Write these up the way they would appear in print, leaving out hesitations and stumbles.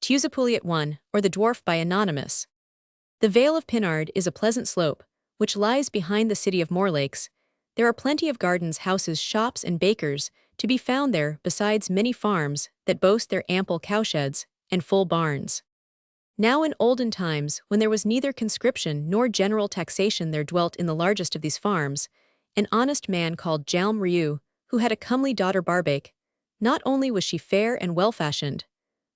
Teuz-a-pouliet 1, or the Dwarf by Anonymous. The Vale of Pinard is a pleasant slope, which lies behind the city of Moorlakes. There are plenty of gardens, houses, shops, and bakers to be found there, besides many farms that boast their ample cowsheds and full barns. Now in olden times, when there was neither conscription nor general taxation, there dwelt in the largest of these farms an honest man called Jalm Ryu, who had a comely daughter Barbaik. Not only was she fair and well-fashioned,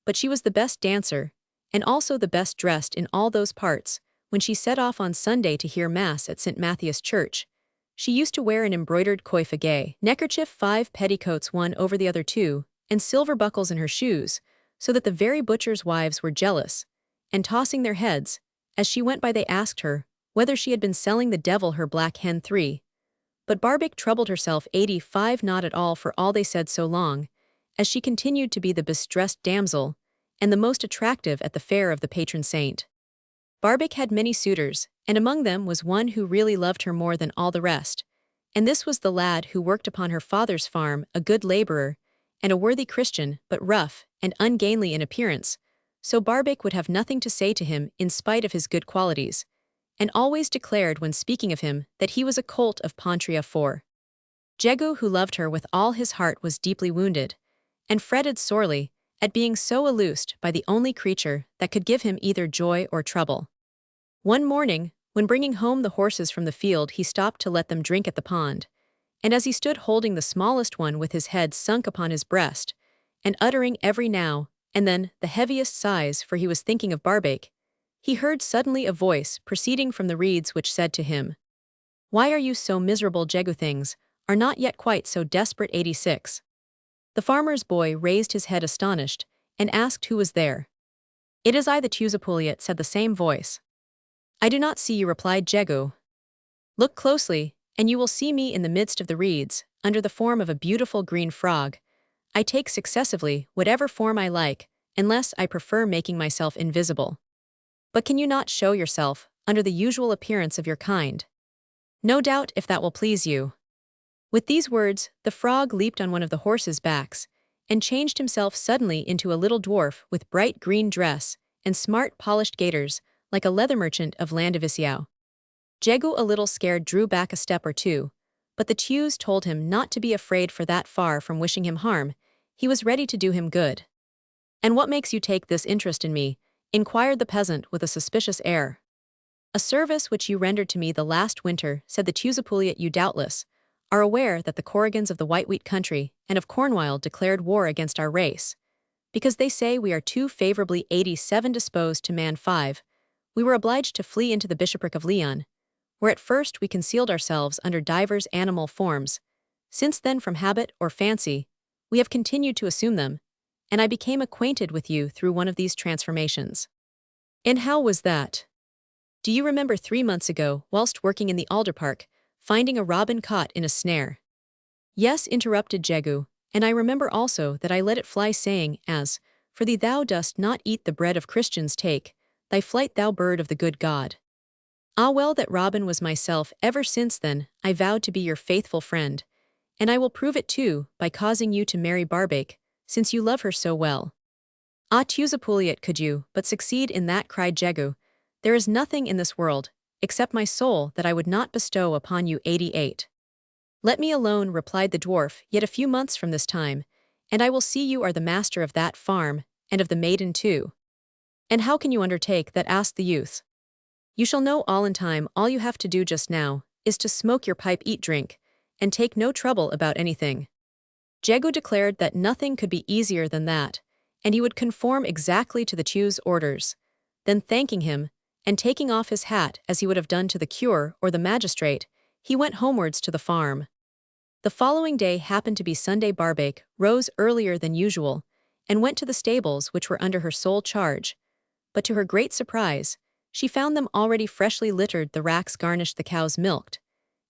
but she was the best dancer, and also the best dressed in all those parts. When she set off on Sunday to hear Mass at St. Matthias Church, she used to wear an embroidered coif, a gay neckerchief, 5 petticoats one over the other 2, and silver buckles in her shoes, so that the very butchers' wives were jealous, and tossing their heads, as she went by they asked her whether she had been selling the devil her black hen 3. But Barbaik troubled herself 85 not at all for all they said, so long as she continued to be the best dressed damsel, and the most attractive at the fair of the patron saint. Barbaik had many suitors, and among them was one who really loved her more than all the rest, and this was the lad who worked upon her father's farm, a good laborer, and a worthy Christian, but rough and ungainly in appearance, so Barbaik would have nothing to say to him in spite of his good qualities, and always declared when speaking of him that he was a colt of Pontria 4. Jegu, who loved her with all his heart, was deeply wounded, and fretted sorely at being so illused by the only creature that could give him either joy or trouble. One morning, when bringing home the horses from the field, he stopped to let them drink at the pond, and as he stood holding the smallest one with his head sunk upon his breast, and uttering every now and then the heaviest sighs, for he was thinking of Barbaik, he heard suddenly a voice proceeding from the reeds which said to him, "Why are you so miserable? Jegu, things are not yet quite so desperate." 86. The farmer's boy raised his head astonished, and asked who was there. "It is I, the Teuz-a-pouliet," said the same voice. "I do not see you," replied Jegu. "Look closely, and you will see me in the midst of the reeds, under the form of a beautiful green frog. I take successively whatever form I like, unless I prefer making myself invisible. But can you not show yourself under the usual appearance of your kind? No doubt, if that will please you." With these words, the frog leaped on one of the horses' backs, and changed himself suddenly into a little dwarf with bright green dress and smart polished gaiters, like a leather merchant of Landivisiau. Jegu, a little scared, drew back a step or two, but the Teuz told him not to be afraid, for that far from wishing him harm, he was ready to do him good. "And what makes you take this interest in me?" inquired the peasant with a suspicious air. "A service which you rendered to me the last winter," said the Teuz-a-pouliet. "You doubtless are aware that the Corrigans of the White Wheat country and of Cornwall declared war against our race, because they say we are too favorably 87 disposed to man 5. We were obliged to flee into the bishopric of Leon, where at first we concealed ourselves under divers animal forms. Since then, from habit or fancy, we have continued to assume them, and I became acquainted with you through one of these transformations." "And how was that?" "Do you remember 3 months ago, whilst working in the alder park, finding a robin caught in a snare?" "Yes," interrupted Jegu, "and I remember also that I let it fly, saying, as, for thee thou dost not eat the bread of Christians, take thy flight, thou bird of the good God." "Ah, well, that robin was myself. Ever since then, I vowed to be your faithful friend, and I will prove it too, by causing you to marry Barbaik, since you love her so well." "Ah, Teuz-a-pouliet, could you but succeed in that," cried Jegu, "there is nothing in this world, except my soul, that I would not bestow upon you." 88. "Let me alone," replied the dwarf, "yet a few months from this time, and I will see you are the master of that farm, and of the maiden too." "And how can you undertake that?" asked the youth. "You shall know all in time. All you have to do just now is to smoke your pipe, eat, drink, and take no trouble about anything." Jegu declared that nothing could be easier than that, and he would conform exactly to the Teuz's orders. Then, thanking him, and taking off his hat as he would have done to the cure or the magistrate, he went homewards to the farm. The following day happened to be Sunday. Barbaik rose earlier than usual, and went to the stables which were under her sole charge, but to her great surprise, she found them already freshly littered, the racks garnished, the cows milked,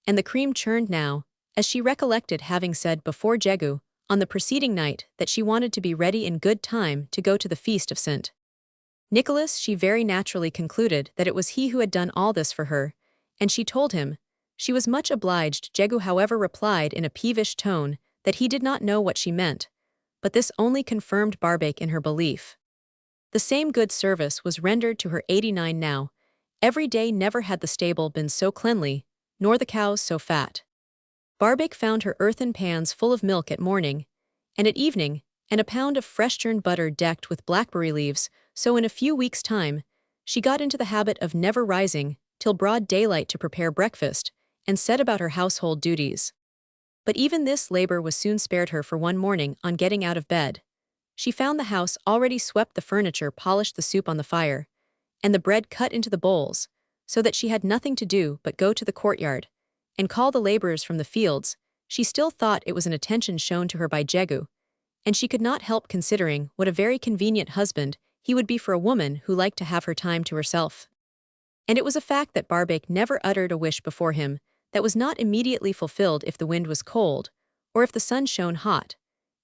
and the cream churned now, as she recollected having said before Jegu on the preceding night that she wanted to be ready in good time to go to the feast of St. Nicholas. She very naturally concluded that it was he who had done all this for her, and she told him she was much obliged. Jegu, however, replied in a peevish tone that he did not know what she meant, but this only confirmed Barbaik in her belief. The same good service was rendered to her 89 now. Every day never had the stable been so cleanly, nor the cows so fat. Barbaik found her earthen pans full of milk at morning, and at evening, and a pound of fresh-churned butter decked with blackberry leaves, so in a few weeks' time, she got into the habit of never rising till broad daylight to prepare breakfast, and set about her household duties. But even this labor was soon spared her, for one morning, on getting out of bed, she found the house already swept, the furniture polished, the soup on the fire, and the bread cut into the bowls, so that she had nothing to do but go to the courtyard and call the laborers from the fields. She still thought it was an attention shown to her by Jegu, and she could not help considering what a very convenient husband he would be for a woman who liked to have her time to herself. And it was a fact that Barbaik never uttered a wish before him that was not immediately fulfilled if the wind was cold, or if the sun shone hot,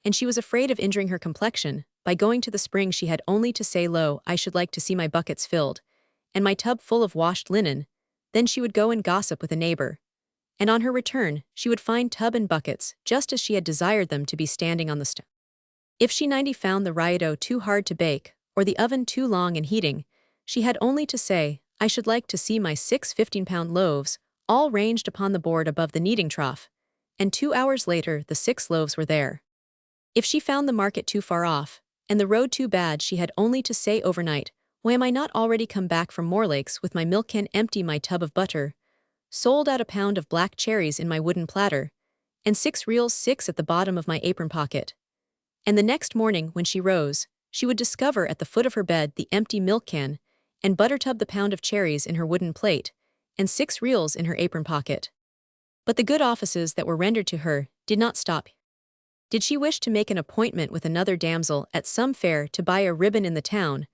and she was afraid of injuring her complexion. By going to the spring she had only to say low, "I should like to see my buckets filled, and my tub full of washed linen." Then she would go and gossip with a neighbor, and on her return she would find tub and buckets just as she had desired them to be, standing on the stone. If she found the rye dough too hard to bake, or the oven too long in heating, she had only to say, "I should like to see my 6 15-pound loaves all ranged upon the board above the kneading trough," and 2 hours later the 6 loaves were there. If she found the market too far off, and the road too bad, she had only to say overnight, "Why am I not already come back from Morlakes with my milk can empty, my tub of butter, sold out a pound of black cherries in my wooden platter, and 6 reals 6 at the bottom of my apron pocket?" And the next morning when she rose, she would discover at the foot of her bed the empty milk can, and butter tub, the pound of cherries in her wooden plate, and 6 reals in her apron pocket. But the good offices that were rendered to her did not stop. Did she wish to make an appointment with another damsel at some fair to buy a ribbon in the town,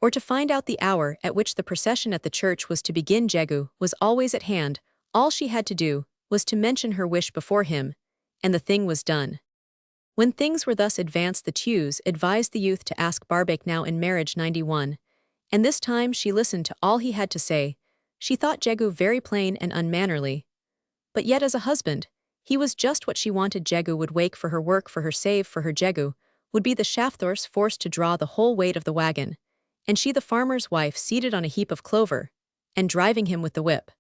or to find out the hour at which the procession at the church was to begin, Jegu was always at hand. All she had to do was to mention her wish before him, and the thing was done. When things were thus advanced, the Teuz advised the youth to ask Barbaik now in marriage 91, and this time she listened to all he had to say. She thought Jegu very plain and unmannerly, but yet as a husband, he was just what she wanted. Jegu would wake for her, work for her, save for her. Jegu would be the shafthors forced to draw the whole weight of the wagon, and she the farmer's wife seated on a heap of clover, and driving him with the whip.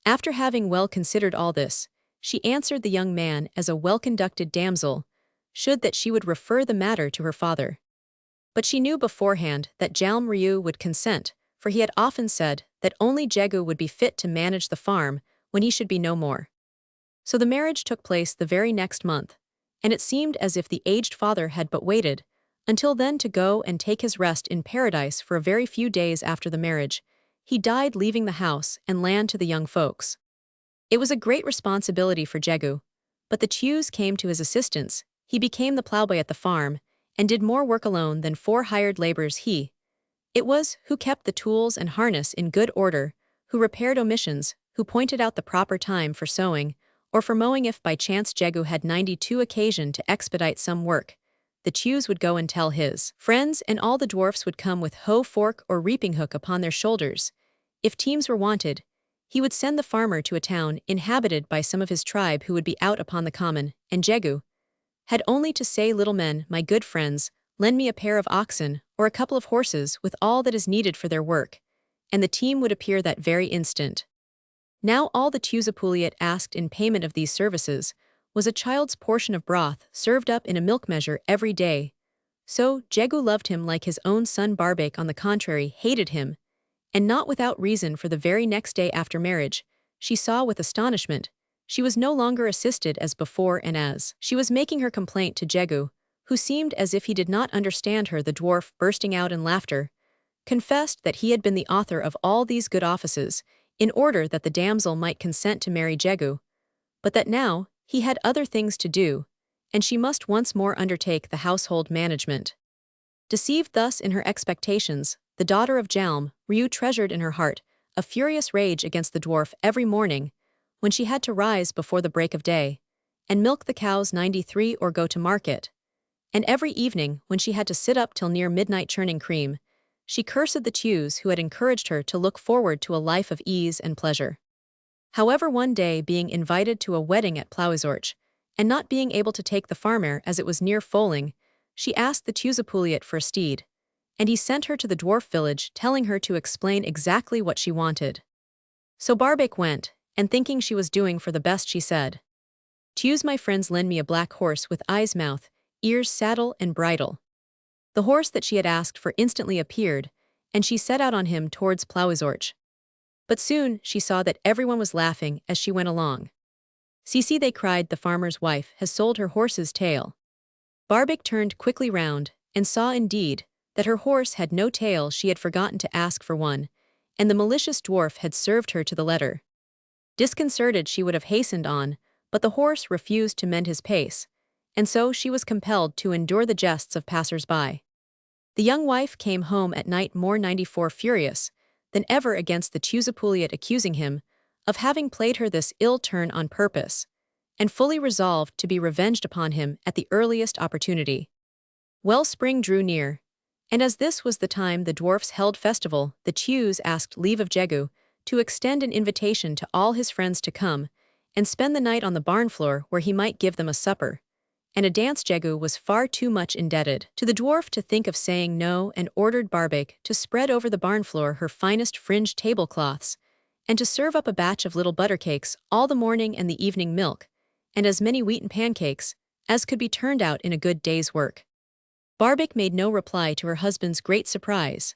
After having well considered all this, she answered the young man as a well-conducted damsel should, that she would refer the matter to her father. But she knew beforehand that Jalm Ryu would consent, for he had often said that only Jegu would be fit to manage the farm when he should be no more. So the marriage took place the very next month, and it seemed as if the aged father had but waited until then to go and take his rest in paradise. For a very few days after the marriage, he died, leaving the house and land to the young folks. It was a great responsibility for Jegu, but the Teuz came to his assistance. He became the plowboy at the farm, and did more work alone than 4 hired laborers. He it was who kept the tools and harness in good order, who repaired omissions, who pointed out the proper time for sowing, or for mowing. If by chance Jegu had 92 occasion to expedite some work, the Teuz would go and tell his friends, and all the dwarfs would come with hoe, fork, or reaping hook upon their shoulders. If teams were wanted, he would send the farmer to a town inhabited by some of his tribe who would be out upon the common, and Jegu had only to say, "Little men, my good friends, lend me a pair of oxen or a couple of horses with all that is needed for their work," and the team would appear that very instant. Now all the Teuz-a-pouliet asked in payment of these services was a child's portion of broth served up in a milk measure every day. So Jegu loved him like his own son. Barbaik, on the contrary, hated him, and not without reason, for the very next day after marriage, she saw with astonishment she was no longer assisted as before, and as she was making her complaint to Jegu, who seemed as if he did not understand her, the dwarf, bursting out in laughter, confessed that he had been the author of all these good offices, in order that the damsel might consent to marry Jegu, but that now he had other things to do, and she must once more undertake the household management. Deceived thus in her expectations, the daughter of Jalm Ryu treasured in her heart a furious rage against the dwarf every morning, when she had to rise before the break of day, and milk the cows 93 or go to market, and every evening when she had to sit up till near midnight churning cream. She cursed the Teuz who had encouraged her to look forward to a life of ease and pleasure. However, one day, being invited to a wedding at Plouizorch, and not being able to take the farmare as it was near foaling, she asked the Teuz-a-pouliet for a steed, and he sent her to the dwarf village telling her to explain exactly what she wanted. So Barbaik went, and thinking she was doing for the best she said, "Teuz, my friends, lend me a black horse with eyes, mouth, ears, saddle, and bridle." The horse that she had asked for instantly appeared, and she set out on him towards Plouizorch. But soon she saw that everyone was laughing as she went along. "See, they cried, the farmer's wife has sold her horse's tail." Barbaik turned quickly round, and saw indeed that her horse had no tail. She had forgotten to ask for one, and the malicious dwarf had served her to the letter. Disconcerted, she would have hastened on, but the horse refused to mend his pace, and so she was compelled to endure the jests of passers-by. The young wife came home at night more 94 furious than ever against the Teuz-a-pouliet, accusing him of having played her this ill turn on purpose, and fully resolved to be revenged upon him at the earliest opportunity. Well, spring drew near, and as this was the time the dwarfs held festival, the Teuz asked leave of Jegu to extend an invitation to all his friends to come and spend the night on the barn floor where he might give them a supper and a dance. Jegu was far too much indebted to the dwarf to think of saying no, and ordered Barbaik to spread over the barn floor her finest fringed tablecloths, and to serve up a batch of little buttercakes all the morning and the evening milk, and as many wheaten pancakes as could be turned out in a good day's work. Barbaik made no reply to her husband's great surprise.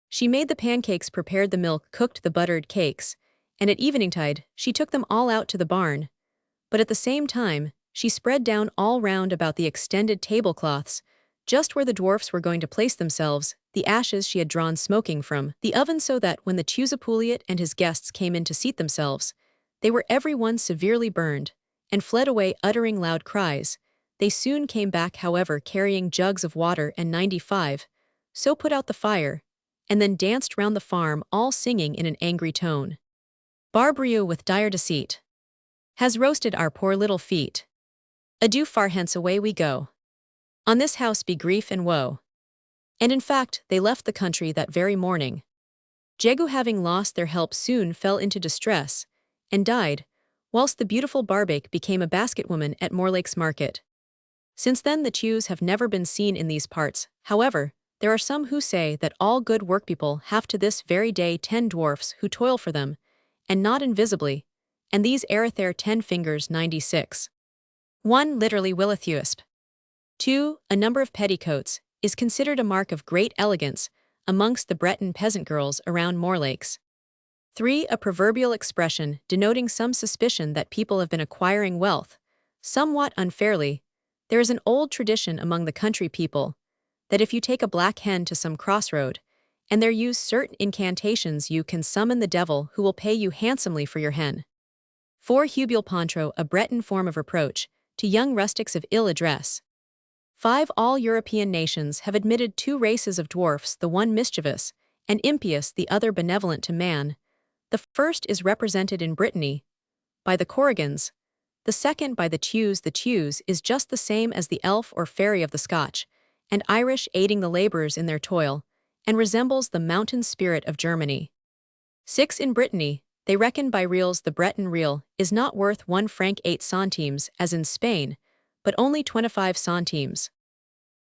She made the pancakes, prepared the milk, cooked the buttered cakes, and at eveningtide she took them all out to the barn, but at the same time she spread down all round about the extended tablecloths, just where the dwarfs were going to place themselves, the ashes she had drawn smoking from the oven, so that when the Teuz-a-pouliet and his guests came in to seat themselves, they were every one severely burned, and fled away uttering loud cries. They soon came back, however, carrying jugs of water and 95, so put out the fire, and then danced round the farm, all singing in an angry tone, "Barbriou with dire deceit has roasted our poor little feet. Adieu, far hence away we go. On this house be grief and woe." And in fact, they left the country that very morning. Jegu, having lost their help, soon fell into distress, and died, whilst the beautiful Barbaik became a basketwoman at Morlake's market. Since then the Teuz have never been seen in these parts. However, there are some who say that all good workpeople have to this very day 10 dwarfs who toil for them, and not invisibly, and these ereth their 10 fingers 96. 1. Literally Willithuisp. 2. A number of petticoats is considered a mark of great elegance amongst the Breton peasant girls around Morlakes. 3. A proverbial expression denoting some suspicion that people have been acquiring wealth, somewhat unfairly. There is an old tradition among the country people that if you take a black hen to some crossroad, and there use certain incantations, you can summon the devil, who will pay you handsomely for your hen. 4. Hubule pontro, a Breton form of reproach to young rustics of ill address. 5. All European nations have admitted 2 races of dwarfs, the one mischievous and impious, the other benevolent to man. The first is represented in Brittany by the Corrigans, the second by the Teuz. The Teuz is just the same as the elf or fairy of the Scotch and Irish, aiding the labourers in their toil, and resembles the mountain spirit of Germany. 6. In Brittany, they reckon by reals. The Breton real is not worth 1 franc 8 centimes as in Spain, but only 25 centimes.